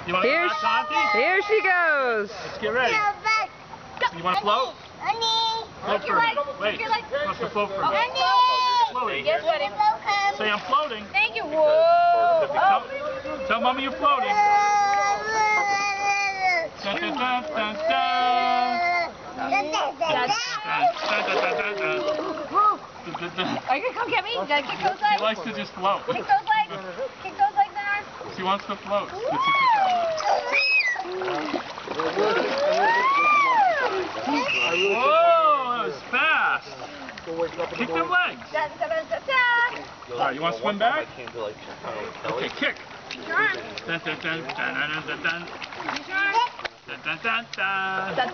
You want to go back, Auntie? Here she goes. Let's get ready. You want to float? Float for me. Wait. What's the float for me? Floating. Yes, buddy. Say I'm floating. Thank you. Whoa. Tell Mommy you're floating. Dun, dun, dun, dun, dun. Are you gonna come get me? You gotta kick those legs. She likes to just float. Kick those legs. Kick those legs in her. She wants to float. Gets a kick out of it. Whoa, that was fast. Kick them legs. Alright, you want to swim back? Okay, kick. Dun, dun, dun, dun, dun, dun, dun. Dun, dun, dun, dun.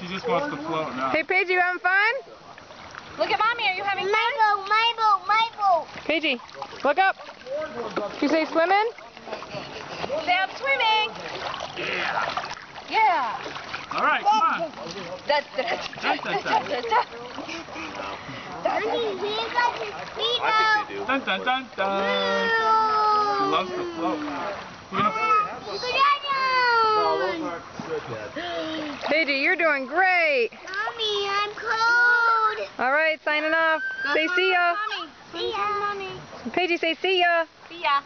She just wants to float now. Hey, Paige, you having fun? Look at Mommy. Are you having fun? My boat. Paige, look up. You say swimming? Say I'm swimming. Yeah. Yeah. Alright, come on. Dun, dun, dun, dun, dun, dun. Dun, dun, dun, dun. She loves to float. You're gonna... Paige, you're doing great. Mommy, I'm cold. All right, signing off. Say see ya. Mommy. See ya. Paige, say see ya. See ya.